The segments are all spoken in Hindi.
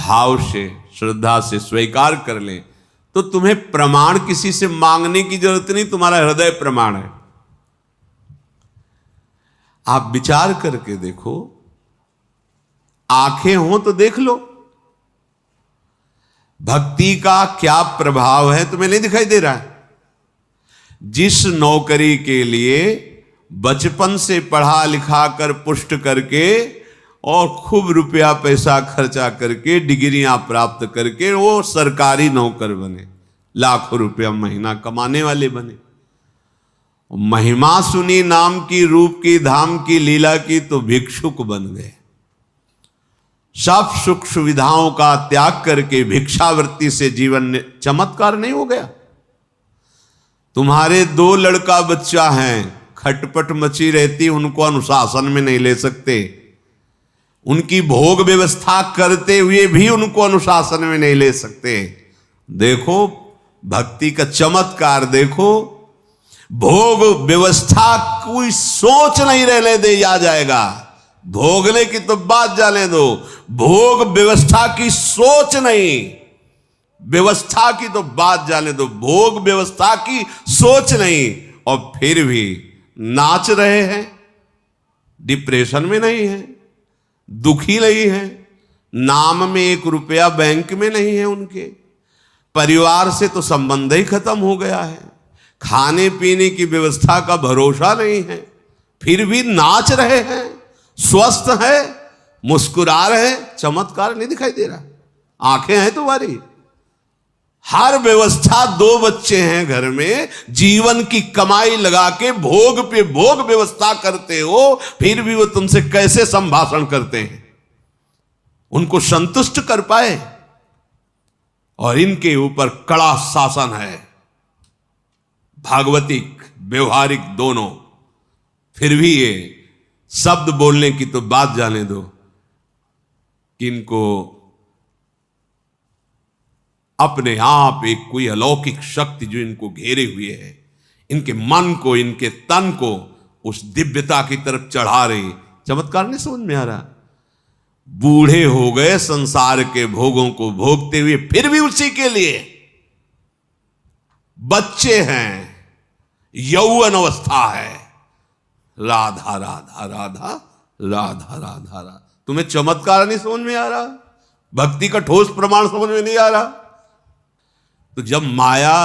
भाव से, श्रद्धा से स्वीकार कर लें तो तुम्हें प्रमाण किसी से मांगने की जरूरत नहीं, तुम्हारा हृदय प्रमाण है। आप विचार करके देखो, आंखें हो तो देख लो, भक्ति का क्या प्रभाव है तुम्हें नहीं दिखाई दे रहा है? जिस नौकरी के लिए बचपन से पढ़ा लिखा कर पुष्ट करके और खूब रुपया पैसा खर्चा करके डिग्रियां प्राप्त करके वो सरकारी नौकर बने, लाखों रुपया महीना कमाने वाले बने, महिमा सुनी नाम की, रूप की, धाम की, लीला की, तो भिक्षुक बन गए। सब सुख सुविधाओं का त्याग करके भिक्षावृत्ति से जीवन चमत्कार नहीं हो गया? तुम्हारे 2 लड़का बच्चा हैं, खटपट मची रहती, उनको अनुशासन में नहीं ले सकते, उनकी भोग व्यवस्था करते हुए भी उनको अनुशासन में नहीं ले सकते। देखो भक्ति का चमत्कार, देखो भोग व्यवस्था कोई सोच नहीं रहने दे, आ जाएगा। भोगने की तो बात जाने दो, भोग व्यवस्था की सोच नहीं, व्यवस्था की तो बात जाने दो, भोग व्यवस्था की सोच नहीं, और फिर भी नाच रहे हैं, डिप्रेशन में नहीं है, दुखी नहीं है, नाम में 1 रुपया बैंक में नहीं है, उनके परिवार से तो संबंध ही खत्म हो गया है, खाने पीने की व्यवस्था का भरोसा नहीं है, फिर भी नाच रहे हैं, स्वस्थ है, मुस्कुरा रहे, चमत्कार नहीं दिखाई दे रहा? आंखें हैं तुम्हारी, हर व्यवस्था, 2 बच्चे हैं घर में, जीवन की कमाई लगा के भोग पे भोग व्यवस्था करते हो, फिर भी वो तुमसे कैसे संभाषण करते हैं? उनको संतुष्ट कर पाए? और इनके ऊपर कड़ा शासन है, भागवतिक व्यवहारिक दोनों, फिर भी ये शब्द बोलने की तो बात जाने दो कि इनको अपने आप एक कोई अलौकिक शक्ति जो इनको घेरे हुए है, इनके मन को, इनके तन को उस दिव्यता की तरफ चढ़ा रही। चमत्कार नहीं समझ में आ रहा? बूढ़े हो गए संसार के भोगों को भोगते हुए, फिर भी उसी के लिए बच्चे हैं, यौवन अवस्था है, राधा राधा राधा राधा राधा राधा। तुम्हें चमत्कार नहीं समझ में आ रहा? भक्ति का ठोस प्रमाण समझ में नहीं आ रहा? तो जब माया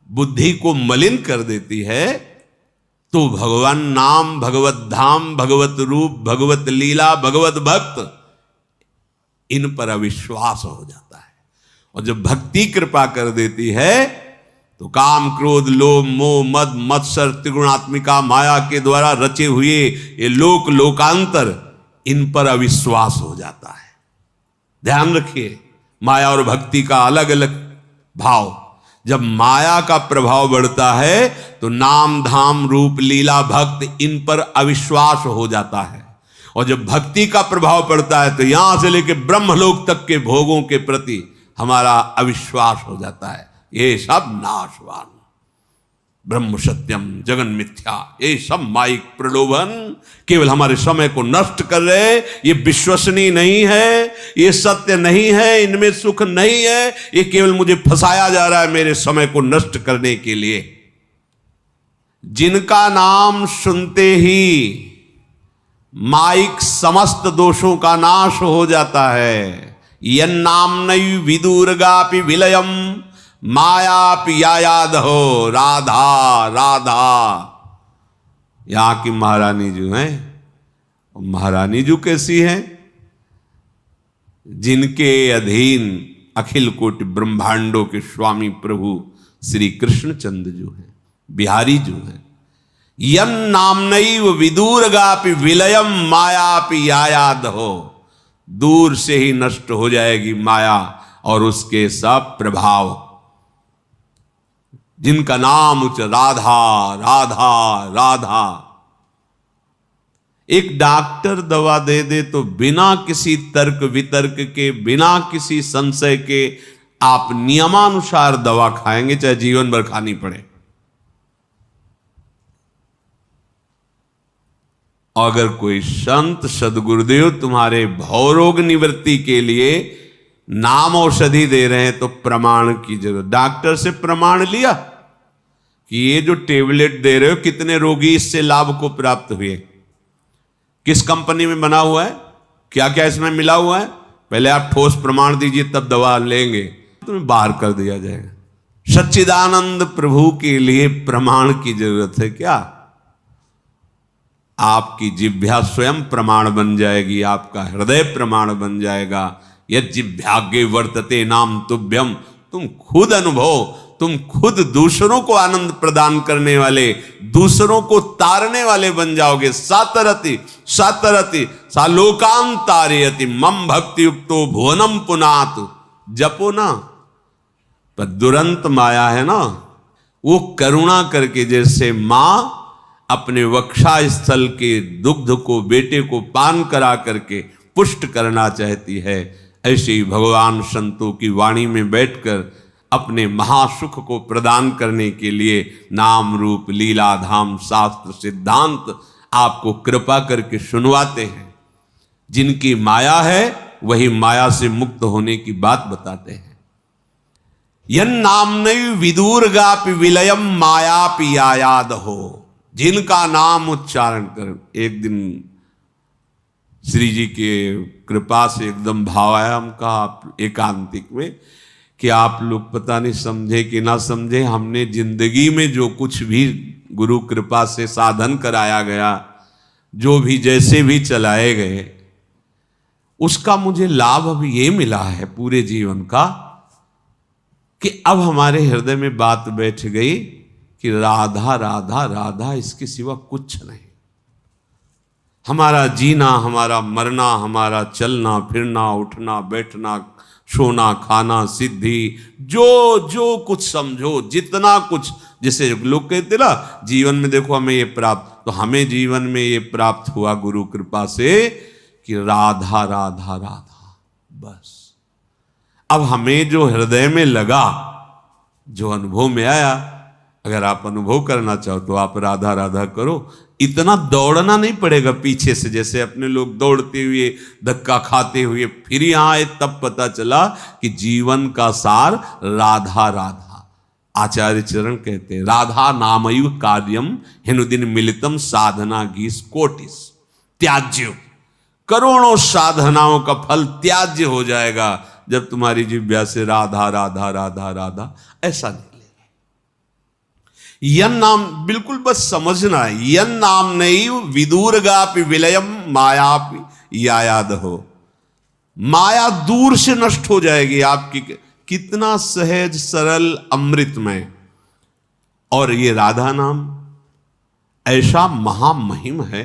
बुद्धि को मलिन कर देती है तो भगवान नाम, भगवत धाम, भगवत रूप, भगवत लीला, भगवत भक्त, इन पर अविश्वास हो जाता है। और जब भक्ति कृपा कर देती है तो काम, क्रोध, लोभ, मोह, मद, मत्सर, त्रिगुणात्मिका माया के द्वारा रचे हुए ये लोक लोकांतर, इन पर अविश्वास हो जाता है। ध्यान रखिए, माया और भक्ति का अलग अलग भाव। जब माया का प्रभाव बढ़ता है तो नाम, धाम, रूप, लीला, भक्त, इन पर अविश्वास हो जाता है। और जब भक्ति का प्रभाव पड़ता है तो यहां से लेकर ब्रह्मलोक तक के भोगों के प्रति हमारा अविश्वास हो जाता है। ये सब नाशवान, ब्रह्म सत्यम जगन मिथ्या, ये सब माइक प्रलोभन केवल हमारे समय को नष्ट कर रहे। ये विश्वसनीय नहीं है, ये सत्य नहीं है, इनमें सुख नहीं है, ये केवल मुझे फंसाया जा रहा है मेरे समय को नष्ट करने के लिए। जिनका नाम सुनते ही माइक समस्त दोषों का नाश हो जाता है। यन्नाम्नैव विदुर्गापि विलयम मायापि यायाद हो, राधा राधा। यहां की महारानी जो है, महारानी जो कैसी है? जिनके अधीन अखिल कोटि ब्रह्मांडों के स्वामी प्रभु श्री कृष्णचंद्र जो है, बिहारी जो है। यम नामनैव विदुर्गापि विलयम मायापि यायाद हो, दूर से ही नष्ट हो जाएगी माया और उसके सब प्रभाव। जिनका नाम उच्च राधा राधा राधा। एक डॉक्टर दवा दे दे तो बिना किसी तर्क वितर्क के, बिना किसी संशय के आप नियमानुसार दवा खाएंगे, चाहे जीवन भर खानी पड़े। अगर कोई संत सदगुरुदेव तुम्हारे भवरोग निवृत्ति के लिए नाम औषधि दे रहे हैं तो प्रमाण की जरूरत। डॉक्टर से प्रमाण लिया कि ये जो टेबलेट दे रहे हो कितने रोगी इससे लाभ को प्राप्त हुए, किस कंपनी में बना हुआ है, क्या क्या इसमें मिला हुआ है, पहले आप ठोस प्रमाण दीजिए तब दवा लेंगे, तुम्हें बाहर कर दिया जाएगा। सच्चिदानंद प्रभु के लिए प्रमाण की जरूरत है क्या? आपकी जिह्वा स्वयं प्रमाण बन जाएगी, आपका हृदय प्रमाण बन जाएगा। यद जिह्वाग्रे वर्तते नाम तुभ्यम, तुम खुद अनुभव, तुम खुद दूसरों को आनंद प्रदान करने वाले, दूसरों को तारने वाले बन जाओगे। सातरति सातरति सालोकान तारयति मम भक्ति युक्तो भुवनम पुनात। जपो ना, पर दुरंत माया है ना, वो करुणा करके जैसे मां अपने वक्षा स्थल के दुग्ध को बेटे को पान करा करके पुष्ट करना चाहती है, ऐसे ही भगवान संतों की वाणी में बैठकर अपने महासुख को प्रदान करने के लिए नाम रूप लीला धाम शास्त्र सिद्धांत आपको कृपा करके सुनवाते हैं। जिनकी माया है वही माया से मुक्त होने की बात बताते हैं। यन नामनैव विदुर्गापि विलयम मायापि यायाद हो। जिनका नाम उच्चारण कर, एक दिन श्री जी के कृपा से एकदम भाव आया हमका एकांतिक में कि आप लोग पता नहीं समझे कि ना समझे, हमने जिंदगी में जो कुछ भी गुरु कृपा से साधन कराया गया, जो भी जैसे भी चलाए गए, उसका मुझे लाभ अब ये मिला है पूरे जीवन का कि अब हमारे हृदय में बात बैठ गई कि राधा राधा राधा, इसके सिवा कुछ नहीं। हमारा जीना, हमारा मरना, हमारा चलना फिरना, उठना बैठना, सोना खाना, सिद्धि, जो जो कुछ समझो, जितना कुछ, जैसे लोग कहते ना जीवन में देखो हमें ये प्राप्त, तो हमें जीवन में ये प्राप्त हुआ गुरु कृपा से कि राधा राधा राधा। बस अब हमें जो हृदय में लगा, जो अनुभव में आया, अगर आप अनुभव करना चाहो तो आप राधा राधा करो। इतना दौड़ना नहीं पड़ेगा पीछे से, जैसे अपने लोग दौड़ते हुए धक्का खाते हुए फिर यहां आए, तब पता चला कि जीवन का सार राधा राधा। आचार्य चरण कहते हैं राधा नामैव कार्यम हिनुदिन मिलितम साधना गीस कोटिस त्याज्य। करोड़ों साधनाओं का फल त्याज्य हो जाएगा जब तुम्हारी जिह्वा से राधा राधा राधा राधा ऐसा निकले। यन नाम, बिल्कुल बस समझना है, यन नाम नहीं विदुर्गापि विलयम मायापि यायाद हो। माया दूर से नष्ट हो जाएगी आपकी। कितना सहज सरल अमृतमय। और ये राधा नाम ऐसा महामहिम है,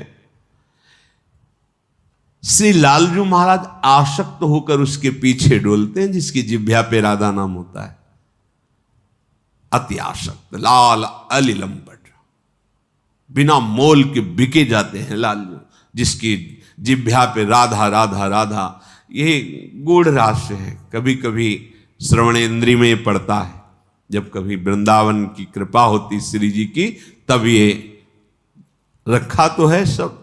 श्री लालजू महाराज आसक्त होकर उसके पीछे डोलते हैं जिसकी जिह्वा पे राधा नाम होता है। अति आसक्त लाल अलिलंबट, बिना मोल के बिके जाते हैं लालजू, जिसकी जिह्वा पे राधा राधा राधा। ये गूढ़ रहस्य है, कभी कभी श्रवणेन्द्रिय में पड़ता है। जब कभी वृंदावन की कृपा होती श्री जी की, तब ये रखा तो है सब,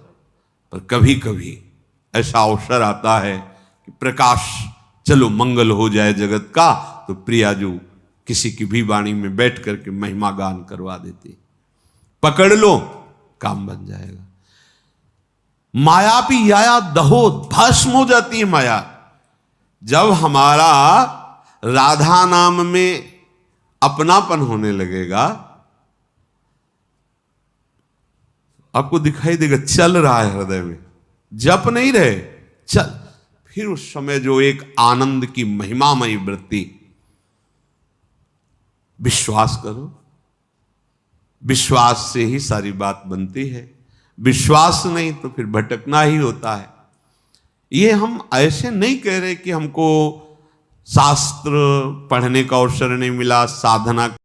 पर कभी कभी ऐसा अवसर आता है कि प्रकाश, चलो मंगल हो जाए जगत का, तो प्रियाजू किसी की भी वाणी में बैठ करके महिमा गान करवा देती। पकड़ लो, काम बन जाएगा। माया भी याया दहो, भस्म हो जाती है माया। जब हमारा राधा नाम में अपनापन होने लगेगा, आपको दिखाई देगा चल रहा है हृदय में, जप नहीं रहे, चल। फिर उस समय जो एक आनंद की महिमामयी वृत्ति, विश्वास करो, विश्वास से ही सारी बात बनती है। विश्वास नहीं तो फिर भटकना ही होता है। ये हम ऐसे नहीं कह रहे कि हमको शास्त्र पढ़ने का अवसर नहीं मिला, साधना